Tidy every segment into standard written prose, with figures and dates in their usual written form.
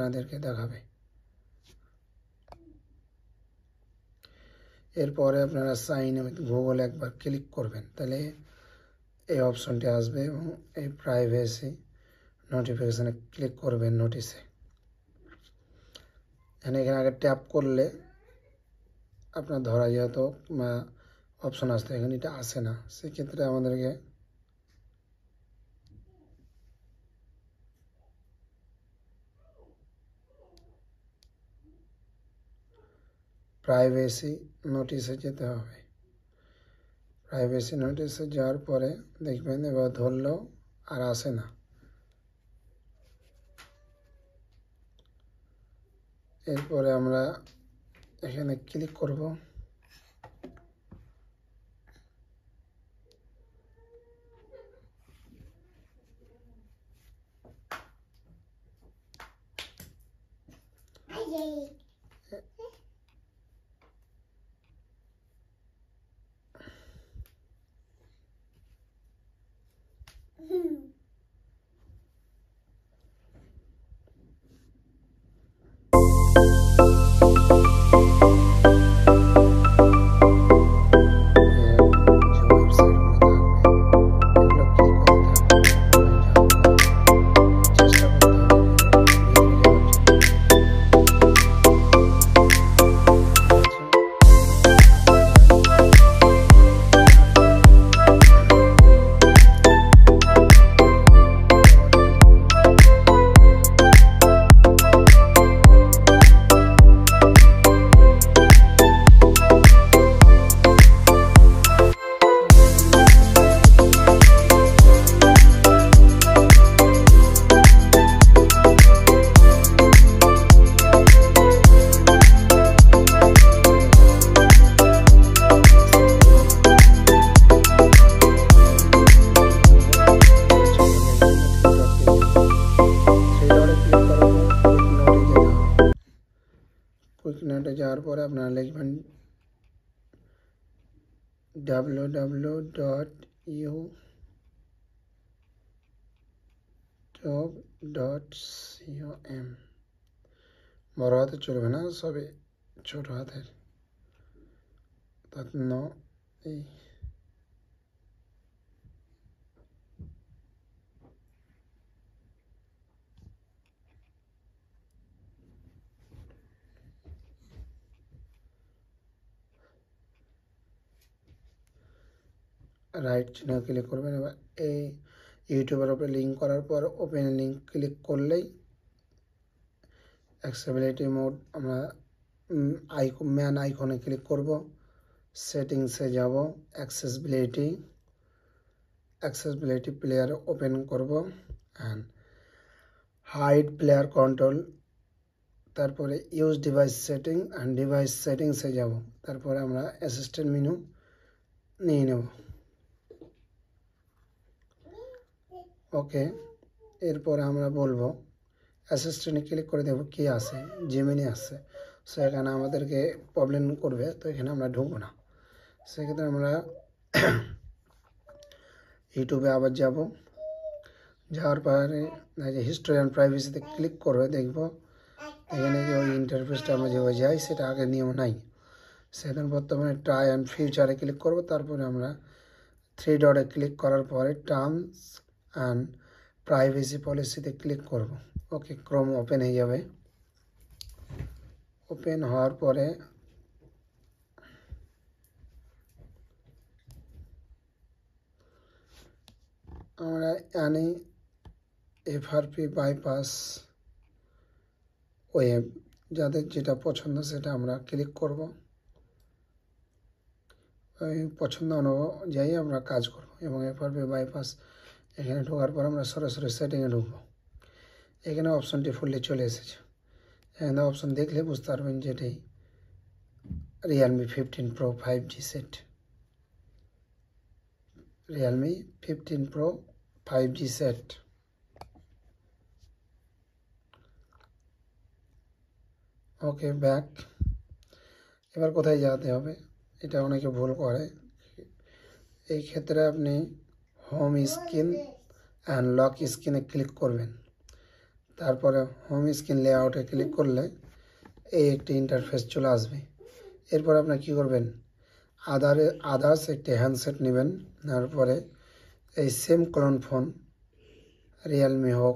আপনাদেরকে দেখাবে। এরপরে আপনারা সাইন উইথ গুগল একবার ক্লিক করবেন, তাহলে এই অপশনটি আসবে এবং এই প্রাইভেসি নোটিফিকেশানে ক্লিক করবেন নোটিসে। এখানে আগে ট্যাপ করলে আপনার ধরা যেত অপশন আসতো, এখানে এটা আসে না। সেক্ষেত্রে আমাদেরকে প্রাইভেসি নোটিসে যেতে হবে। প্রাইভেসি নোটিসে যাওয়ার পরে দেখবেন এবার ধরলেও আর আসে না। এরপরে আমরা এখানে ক্লিক করব। কুইক নোটে যাওয়ার পরে আপনারা লিখবেন www.youtube.com। বড় হাতে চলবে না, সবে ছোট হাতের। এই রাইট চিহ্ন ক্লিক করবেন। এবার এই ইউটিউবের উপরে লিঙ্ক করার পর ওপেন লিঙ্ক ক্লিক করলেই অ্যাক্সেসিবিলিটি মোড আমরা ম্যান আইকনে ক্লিক করব। সেটিংসে যাব, অ্যাক্সেসিবিলিটি প্লেয়ার ওপেন করব অ্যান্ড হাইড প্লেয়ার কন্ট্রোল, তারপরে use device setting and device সেটিংসে যাব। তারপরে আমরা অ্যাসিস্ট্যান্ট মেনু নিয়ে নেব। ওকে, এরপরে আমরা বলবো অ্যাসিস্ট্যান্টে ক্লিক করে দেবো কি আসে, জেমিনি আসছে। সো এখানে আমাদেরকে প্রবলেম করবে, তো এখানে আমরা ঢুকবো না। সেক্ষেত্রে আমরা ইউটিউবে আবার যাব। যাওয়ার পরে হিস্ট্রি অ্যান্ড প্রাইভেসিতে ক্লিক করবে, দেখব এখানে যে ওই ইন্টারফেসটা আমরা যেভাবে যাই সেটা আগে নিয়ম নাই। সেখানে বর্তমানে ট্রাই অ্যান্ড ফিউচারে ক্লিক করব। তারপরে আমরা 3 ডটে ক্লিক করার পরে টার্মস অ্যান্ড প্রাইভেসি পলিসিতে ক্লিক করব। ওকে, ক্রোম ওপেন হয়ে যাবে। ওপেন হওয়ার পরে আমরা FRP বাইপাস ওয়েব, যাদের যেটা পছন্দ সেটা আমরা ক্লিক করব। ওই পছন্দ অনুযায়ী আমরা কাজ করব এবং FRP বাইপাস এখানে ঢোকার পর আমরা সরাসরি সেটিংয়ে ঢুকবো। এখানে অপশনটি ফুললি চলে এসেছে। এখানে অপশন দেখলে বুঝতে পারবেন যে এটি Realme 15 Pro 5G সেট। Realme 15 Pro 5G সেট। Okay, back. এবার কোথায় যেতে হবে, এটা অনেকে ভুল করে। এই ক্ষেত্রে আপনি হোম স্ক্রিন অ্যান্ড লক স্ক্রিনে ক্লিক করবেন। তারপরে হোম স্ক্রিন লেআউটে ক্লিক করলে এই একটি ইন্টারফেস চলে আসবে। এরপর আপনারা কী করবেন, আদার্স একটি হ্যান্ডসেট নেবেন, নেওয়ার পরে এই সেম ক্লোন ফোন রিয়েলমি হোক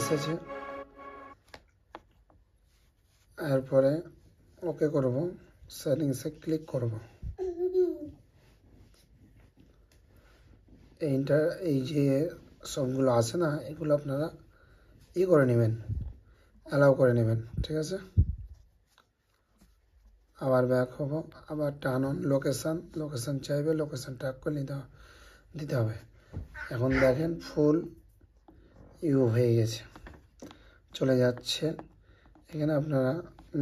এসেছে। এরপরে ওকে করব, সেটিংসে ক্লিক করব। এই যে সবগুলো আছে না, এগুলো আপনারা করে নেবেন, অ্যালাউ করে নেবেন, ঠিক আছে। আবার ব্যাক হব, আবার টার্ন অন লোকেশান চাইবে, লোকেশান ট্যাগ করে দিতে হবে। এখন দেখেন ফুল হয়ে গেছে, চলে যাচ্ছে। এখানে আপনারা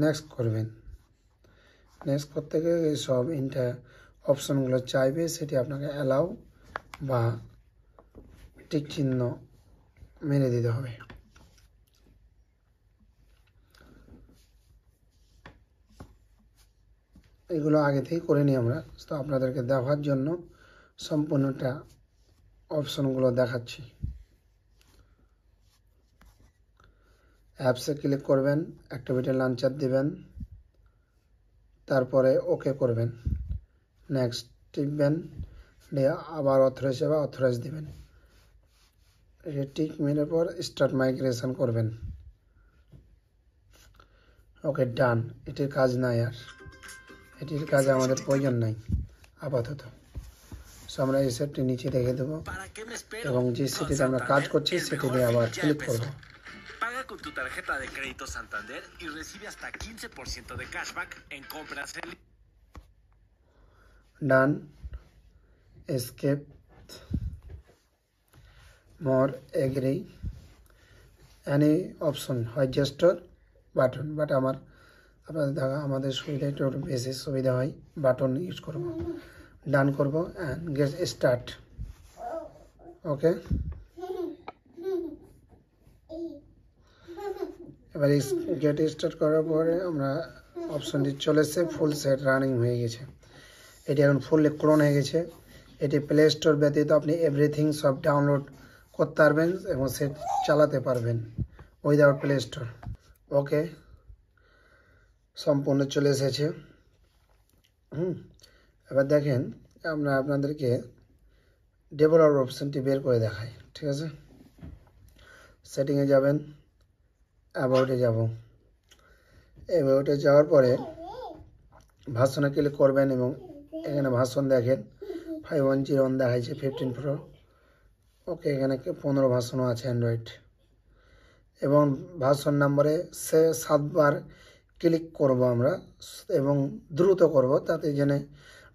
নেক্সট করবেন। নেক্সট করতে গেলে এই সব অপশনগুলো চাইবে, সেটি আপনাকে অ্যালাউ বা টিক চিহ্ন মেরে দিতে হবে। এগুলো আগে থেকেই করে নিই আমরা, তো আপনাদেরকে দেখার জন্য সম্পূর্ণটা অপশনগুলো দেখাচ্ছি। অ্যাপসে ক্লিক করবেন, অ্যাক্টিভিটি লঞ্চার দিবেন, তারপরে ওকে করবেন, নেক্সট টিপবেন, দিয়ে আবার অথরাইজ দিবেন। এটা টিক মেরে পর স্টার্ট মাইগ্রেশন করবেন। ওকে ডান। এটির কাজ নাই, আর এটির কাজ আমাদের প্রয়োজন নাই আপাতত। সো আমরা এই সেটটি নিচে রেখে দেবো এবং যে সেটিতে আমরা কাজ করছি সেটিতে আবার ক্লিক করব। Paga con tu tarjeta de crédito Santander y recibe hasta 15% de cashback en compras en línea. Done. Escape. More. Agree. Any option. হয় gesture বাটন, বাট আপনাদের দেখা আমাদের সুবিধা একটু বেশি সুবিধা হয়, বাটন ইউজ করব। ডান করব অ্যান্ড গেট স্টার্ট। ওকে, এবার গেট স্টার্ট করার পরে আমরা অপশনটি চলে এসেছে, ফুল সেট রানিং হয়ে গেছে। এটি এখন ফুললি ক্লোন হয়ে গেছে। এটি প্লে স্টোর ব্যতীত আপনি এভরিথিং সব ডাউনলোড করতে পারবেন এবং সেট চালাতে পারবেন উইদাউট প্লে স্টোর। ওকে, সম্পূর্ণ চলে এসেছে। এবার দেখেন আমরা আপনাদেরকে ডেভেলপার অপশনটি বের করে দেখাই, ঠিক আছে। সেটিংয়ে যাবেন, অ্যাবাউটে যাব। অ্যাবাউটে যাওয়ার পরে ভার্সনে ক্লিক করবেন এবং এখানে ভার্সন দেখেন 5.1 দেখাইছে, 15 Pro। ওকে, এখানে 15 ভার্সনও আছে অ্যান্ড্রয়েড। এবং ভার্সন নাম্বারে 7 বার ক্লিক করব আমরা এবং দ্রুত করব, তাতে যেন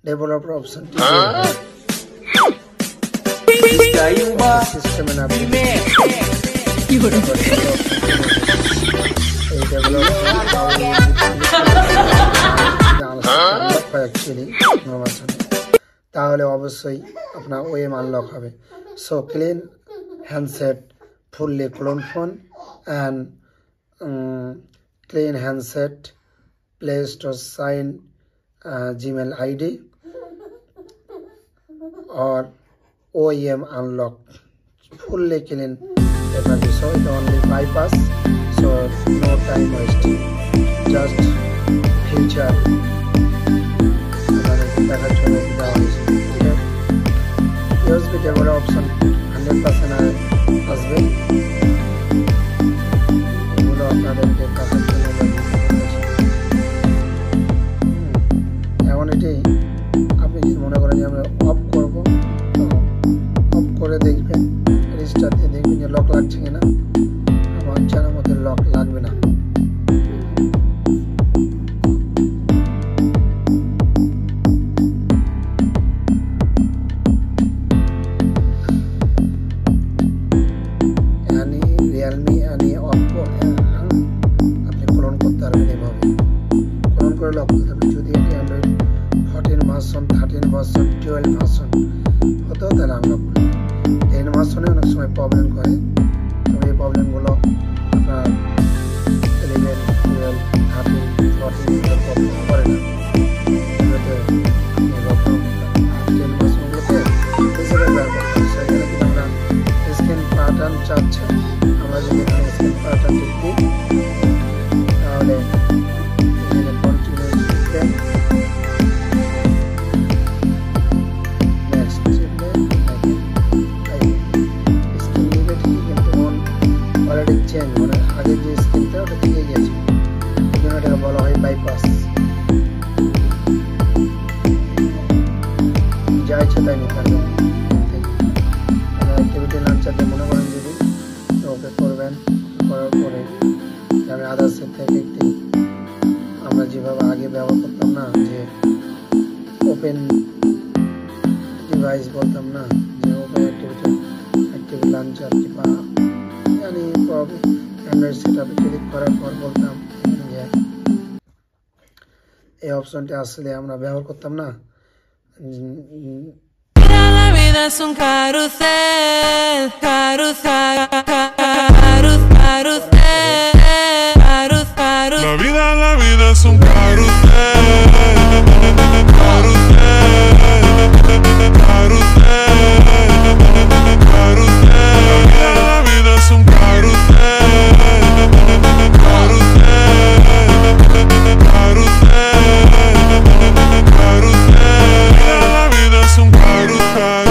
ডেভেলপার অপশনটি সিস্টেম এন্ড তাহলে অবশ্যই আপনার ওএম আনলক হবে। So clean handset fully clone phone and clean handset, Play Store sign Gmail ID or OEM unlock fully clean paper. So it only bypass, so no time wasting, just future USB developer option 100% আসবে। এগুলো আপনাদেরকে দেখার জন্য এখন এটি আপনি যদি মনে করেন যে আমরা অফ করবো, অফ করে দেখবেন, রেজিস্টার দিয়ে দেখবেন যে লক লাগছে কিনা। আমার জানার মধ্যে লক লাগবে না। রিয়েলমি आणि অপো আপনি ক্লোন করতে পারবেন এভাবে, ক্লোন করে লক করতে পারবেন। যদি এটি অ্যান্ড্রয়েড 14 ভার্সন, 13 ভার্সন, 12 ভার্সন হতো তাহলে আনলক করবেন। 10 ভার্সনে অনেক সময় প্রবলেম করে, তবে এই প্রবলেমগুলো আপনার 11, 12, 13, 14 এগুলো প্রবলেম করে না। 10 ভার্সনগুলোতে বেশি ব্যবহার করতে হবে। সেখানে কিন্তু আমরা স্ক্রিন প্যাটার্ন চাচ্ছি, আমরা যদি এখানে স্ক্রিন প্যাটার্ন দিই তাহলে এখানে কন্টিনিউ দিবেন, নেক্সট দিবেন। স্ক্রিন নিবে ঠিক, কিন্তু অন অলরেডি চেঞ্জ, মানে আগে যে স্ক্রিনটা ওটা থেকে গেছে, এই জন্য এটাকে বলা হয় বাইপাস। যা ইচ্ছে তাই নিতে পারবেন। অ্যাক্টিভিটি লঞ্চারটা মনে করেন যদি ওকে করবেন, করার পরে আমি আদার্সের থেকে একটি আমরা যেভাবে আগে ব্যবহার করতাম না, যে ওপেন ডিভাইস বলতাম না, যে ওপেন অ্যাক্টিভিটি লঞ্চার কিংবা অ্যান্ড্রয়েড সেট আপে ক্লিক করার পর বলতাম যে এই অপশনটি আসলে আমরা ব্যবহার করতাম না। Es un carrusel, carrusel, carrusel, carrusel. La vida es un carrusel, carrusel, carrusel, carrusel. La vida es un carrusel, carrusel, carrusel, carrusel. La vida es un carrusel.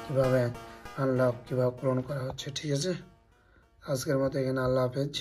কিভাবে আনলক কিভাবে ক্লোন করা হচ্ছে। ঠিক আছে, আজকের মতো এখানে আল্লাহ হাফেজ।